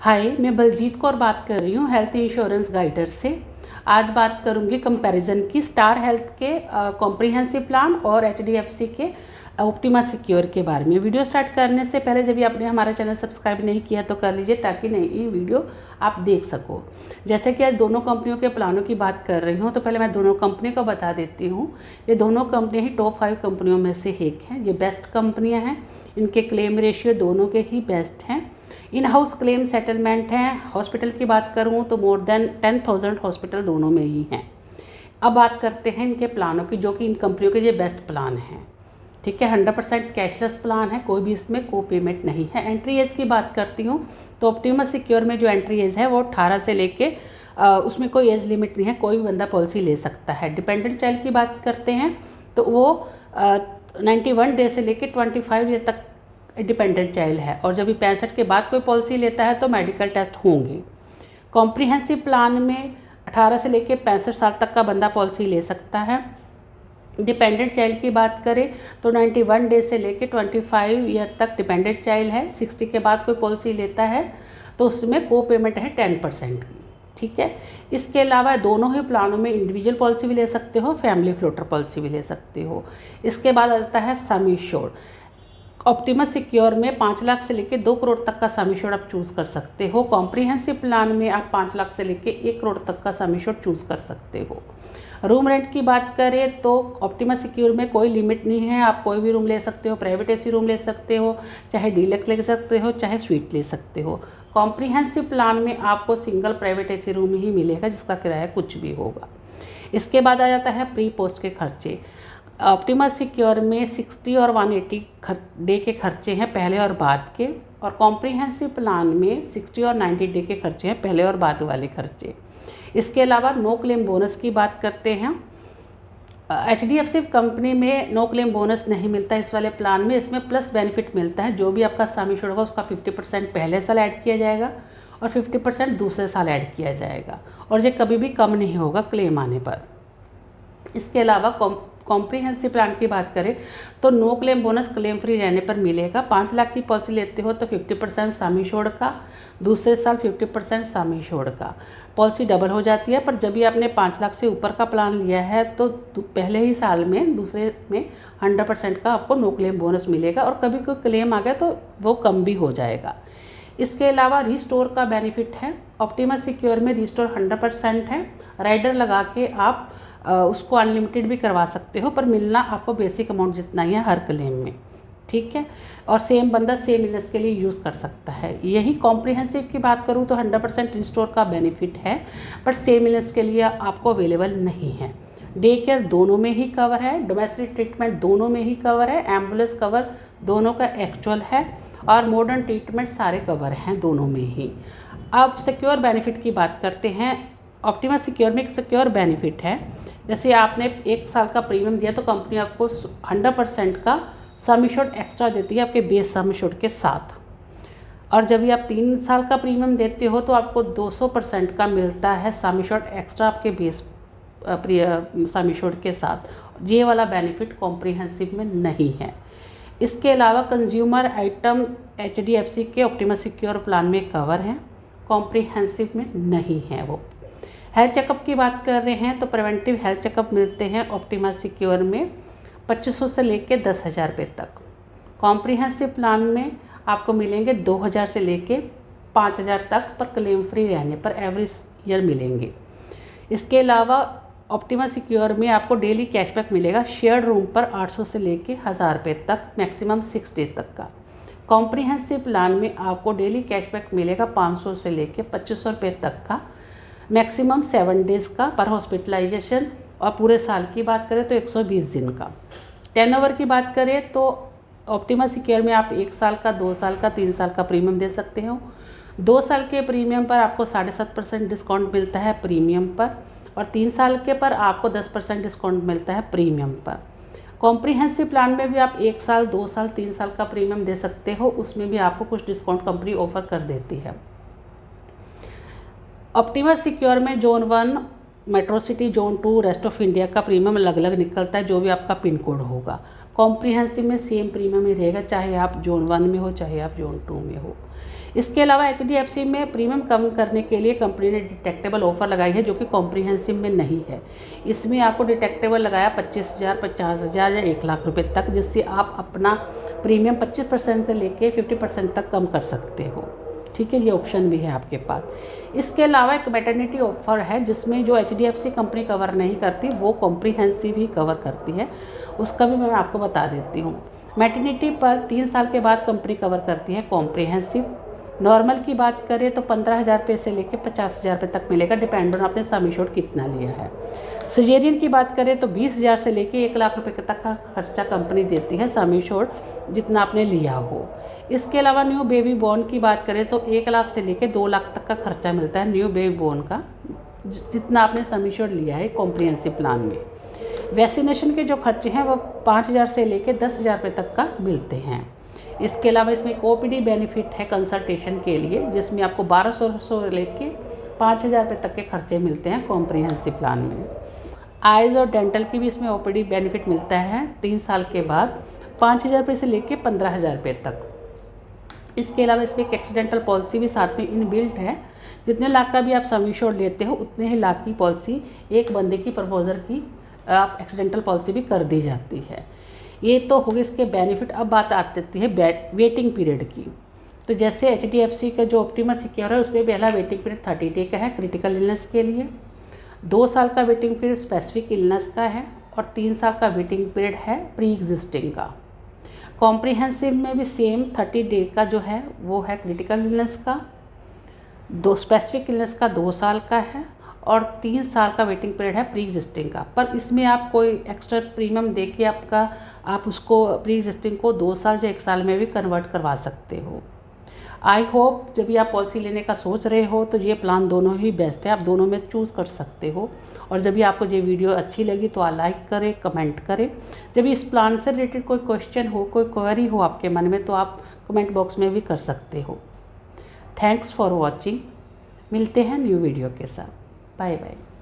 हाय, मैं बलजीत कौर बात कर रही हूँ हेल्थ इंश्योरेंस गाइडर से। आज बात करूँगी कंपैरिजन की स्टार हेल्थ के कॉम्प्रिहेंसिव प्लान और एचडीएफसी के ऑप्टिमा सिक्योर के बारे में। वीडियो स्टार्ट करने से पहले जब भी आपने हमारा चैनल सब्सक्राइब नहीं किया तो कर लीजिए ताकि नई वीडियो आप देख सको। जैसे कि आज दोनों कंपनियों के प्लानों की बात कर रही हूँ तो पहले मैं दोनों कंपनी को बता देती हूँ। ये दोनों कंपनियाँ ही टॉप 5 कंपनियों में से एक हैं। ये बेस्ट कंपनियाँ हैं, इनके क्लेम रेशियो दोनों के ही बेस्ट हैं। इन हाउस क्लेम सेटलमेंट हैं। हॉस्पिटल की बात करूँ तो मोर देन 10,000 हॉस्पिटल दोनों में ही हैं। अब बात करते हैं इनके प्लानों की, जो कि इन कंपनियों के ये बेस्ट प्लान हैं। ठीक है, 100% कैशलेस प्लान है, कोई भी इसमें को पेमेंट नहीं है। एंट्री एज की बात करती हूँ तो ऑप्टिमा सिक्योर में जो एंट्री एज है वो 18 से लेके उसमें कोई एज लिमिट नहीं है, कोई भी बंदा पॉलिसी ले सकता है। डिपेंडेंट चाइल्ड की बात करते हैं तो वो 91 डे से लेके 25 ईयर तक डिपेंडेंट चाइल्ड है, और जब भी 65 के बाद कोई पॉलिसी लेता है तो मेडिकल टेस्ट होंगे। कॉम्प्रिहेंसिव प्लान में 18 से लेके 65 साल तक का बंदा पॉलिसी ले सकता है। डिपेंडेंट चाइल्ड की बात करें तो 91 डे से लेके 25 ईयर तक डिपेंडेंट चाइल्ड है। 60 के बाद कोई पॉलिसी लेता है तो उसमें को पेमेंट है 10% की। ठीक है, इसके अलावा दोनों ही प्लानों में इंडिविजुअल पॉलिसी भी ले सकते हो, फैमिली फ्लोटर पॉलिसी भी ले सकते हो। इसके बाद आता है सम एश्योर्ड। ऑप्टिमा सिक्योर में 5 लाख से लेके 2 करोड़ तक का सम एश्योर्ड आप चूज़ कर सकते हो। कॉम्प्रिहेंसिव प्लान में आप 5 लाख से लेके 1 करोड़ तक का सम एश्योर्ड चूज़ कर सकते हो। रूम रेंट की बात करें तो ऑप्टिमा सिक्योर में कोई लिमिट नहीं है, आप कोई भी रूम ले सकते हो। प्राइवेट एसी रूम ले सकते हो, चाहे डीलक्स ले सकते हो, चाहे स्वीट ले सकते हो। कॉम्प्रिहेंसिव प्लान में आपको सिंगल प्राइवेट एसी रूम ही मिलेगा जिसका किराया कुछ भी होगा। इसके बाद आ जाता है प्री पोस्ट के खर्चे। ऑप्टिमा सिक्योर में 60 और 180 डे के खर्चे हैं पहले और बाद के, और कॉम्प्रिहेंसिव प्लान में 60 और 90 डे के खर्चे हैं पहले और बाद वाले खर्चे। इसके अलावा नो क्लेम बोनस की बात करते हैं। एचडीएफसी कंपनी में नो क्लेम बोनस नहीं मिलता इस वाले प्लान में। इसमें प्लस बेनिफिट मिलता है, जो भी आपका सम एश्योर्ड होगा उसका 50% पहले साल ऐड किया जाएगा और 50% दूसरे साल ऐड किया जाएगा, और ये कभी भी कम नहीं होगा क्लेम आने पर। इसके अलावा कॉम्प्रिहेंसिव प्लान की बात करें तो no claim bonus claim free रहने पर मिलेगा। 5 लाख की पॉलिसी लेते हो तो 50% सम एश्योर्ड का, दूसरे साल 50% सम एश्योर्ड का। पॉलिसी डबल हो जाती है, पर जब भी आपने 5 लाख से ऊपर का प्लान लिया है तो पहले ही साल में दूसरे में 100% का आपको नो क्लेम बोनस मिलेगा, और कभी कोई क्लेम आ गया तो वो कम भी हो जाएगा। इसके अलावा रिस्टोर का बेनिफिट है। ऑप्टिमा सिक्योर में रिस्टोर 100% है। राइडर लगा के आप उसको अनलिमिटेड भी करवा सकते हो, पर मिलना आपको बेसिक अमाउंट जितना ही है हर क्लेम में। ठीक है, और सेम बंदा सेम इलनेस के लिए यूज़ कर सकता है। यही कॉम्प्रिहेंसिव की बात करूँ तो 100% रिस्टोर का बेनिफिट है, पर सेम इलनेस के लिए आपको अवेलेबल नहीं है। डे केयर दोनों में ही कवर है, डोमेस्टिक ट्रीटमेंट दोनों में ही कवर है, एम्बुलेंस कवर दोनों का एक्चुअल है, और मॉडर्न ट्रीटमेंट सारे कवर हैं दोनों में ही। अब सिक्योर बेनिफिट की बात करते हैं। ऑप्टिमा सिक्योर में एक सिक्योर बेनिफिट है, जैसे आपने 1 साल का प्रीमियम दिया तो कंपनी आपको 100% का सम एश्योर्ड एक्स्ट्रा देती है आपके बेस सम एश्योर्ड के साथ, और जब भी आप 3 साल का प्रीमियम देते हो तो आपको 200% का मिलता है सम एश्योर्ड एक्स्ट्रा आपके बेस सम एश्योर्ड के साथ। ये वाला बेनिफिट कॉम्प्रिहेंसिव में नहीं है। इसके अलावा कंज्यूमर आइटम एचडीएफसी के ऑप्टिमा सिक्योर प्लान में कवर हैं, कॉम्प्रिहेंसिव में नहीं है वो। हेल्थ चेकअप की बात कर रहे हैं तो प्रिवेंटिव हेल्थ चेकअप मिलते हैं ऑप्टिमा सिक्योर में 2500 से लेके 10,000 रुपये तक। कॉम्प्रिहेंसिव प्लान में आपको मिलेंगे 2,000 से लेके 5,000 तक, पर क्लेम फ्री रहने पर एवरी ईयर मिलेंगे। इसके अलावा ऑप्टिमा सिक्योर में आपको डेली कैशबैक मिलेगा शेयर्ड रूम पर 800 से लेके 1,000 रुपये तक, मैक्सिमम 6 डे तक का। कॉम्प्रिहेंसिव प्लान में आपको डेली कैशबैक मिलेगा 500 से लेके 2,500 रुपये तक का, मैक्सिमम 7 डेज़ का पर हॉस्पिटलाइजेशन, और पूरे साल की बात करें तो 120 दिन का। टर्नओवर की बात करें तो ऑप्टिमा सिक्योर में आप 1 साल का, 2 साल का, 3 साल का प्रीमियम दे सकते हो। 2 साल के प्रीमियम पर आपको 7.5% डिस्काउंट मिलता है प्रीमियम पर, और 3 साल के पर आपको 10% डिस्काउंट मिलता है प्रीमियम पर। कॉम्प्रिहेंसिव प्लान में भी आप 1 साल, 2 साल, 3 साल का प्रीमियम दे सकते हो, उसमें भी आपको कुछ डिस्काउंट कंपनी ऑफर कर देती है। ऑप्टिमा सिक्योर में zone 1, metro city, zone 2, rest of India का प्रीमियम अलग अलग निकलता है, जो भी आपका पिन कोड होगा। कॉम्प्रिहेंसिव में सेम प्रीमियम ही रहेगा, चाहे आप जोन 1 में हो चाहे आप जोन 2 में हो। इसके अलावा HDFC में प्रीमियम कम करने के लिए कंपनी ने डिटेक्टेबल ऑफर लगाई है, जो कि कॉम्प्रिहेंसिव में नहीं है। इसमें आपको डिटेक्टेबल लगाया 25,000, 50,000 या 1,00,000 रुपये तक, जिससे आप अपना प्रीमियम 25% से लेके 50% तक कम कर सकते हो। ठीक है, ये ऑप्शन भी है आपके पास। इसके अलावा एक मैटरनिटी ऑफर है, जिसमें जो HDFC कंपनी कवर नहीं करती वो कॉम्प्रिहेंसिव ही कवर करती है। उसका भी मैं आपको बता देती हूँ। मैटरनिटी पर 3 साल के बाद कंपनी कवर करती है कॉम्प्रिहेंसिव। नॉर्मल की बात करें तो 15,000 रुपये से लेकर 50,000 रुपये तक मिलेगा, डिपेंड ऑन आपने सम एश्योर्ड कितना लिया है। सिजेरियन की बात करें तो 20,000 से लेकर 1,00,000 रुपये तक का खर्चा कंपनी देती है, सम एश्योर्ड जितना आपने लिया हो। इसके अलावा न्यू बेबी बॉर्न की बात करें तो 1,00,000 से लेकर 2,00,000 तक का खर्चा मिलता है न्यू बेबी बॉर्न का, जितना आपने सम एश्योर्ड लिया है कॉम्प्रिहेंसिव प्लान में। वैक्सीनेशन के जो खर्चे हैं वो 5,000 से लेकर 10,000 रुपये तक का मिलते हैं। इसके अलावा इसमें एक OPD बेनिफिट है कंसल्टेशन के लिए, जिसमें आपको 1,200 से लेके 5,000 रुपये तक के खर्चे मिलते हैं कॉम्प्रिहेंसिव प्लान में। आइज़ और डेंटल की भी इसमें OPD बेनिफिट मिलता है 3 साल के बाद 5,000 रुपये से लेके 15,000 रुपये तक। इसके अलावा इसमें एक एक्सीडेंटल पॉलिसी भी साथ में इनबिल्ट है। जितने लाख का भी आप सम एश्योर्ड लेते हो उतने ही लाख की पॉलिसी एक बंदे की प्रपोजर की आप एक्सीडेंटल पॉलिसी भी कर दी जाती है। ये तो हो गए इसके बेनिफिट। अब बात आती है वेटिंग पीरियड की। तो जैसे HDFC का जो ऑप्टिमा सिक्योर है उसमें पहला वेटिंग पीरियड 30 डे का है क्रिटिकल इलनेस के लिए, 2 साल का वेटिंग पीरियड स्पेसिफिक इलनेस का है और 3 साल का वेटिंग पीरियड है प्री एग्जिस्टिंग का। कॉम्प्रिहेंसिव में भी सेम 30 डे का जो है वो है क्रिटिकल इलनेस का, 2 स्पेसिफिक इलनेस का 2 साल का है और 3 साल का वेटिंग पीरियड है प्री एग्जिस्टिंग का। पर इसमें आप कोई एक्स्ट्रा प्रीमियम दे के आप उसको प्री एग्जिस्टिंग को 2 साल या 1 साल में भी कन्वर्ट करवा सकते हो। आई होप जब भी आप पॉलिसी लेने का सोच रहे हो तो ये प्लान दोनों ही बेस्ट है, आप दोनों में चूज़ कर सकते हो। और जब भी आपको ये वीडियो अच्छी लगी तो आप लाइक करें, कमेंट करें। जब भी इस प्लान से रिलेटेड कोई क्वेश्चन हो, कोई क्वेरी हो आपके मन में तो आप कमेंट बॉक्स में भी कर सकते हो। Thanks for watching. मिलते हैं न्यू वीडियो के साथ। Bye bye.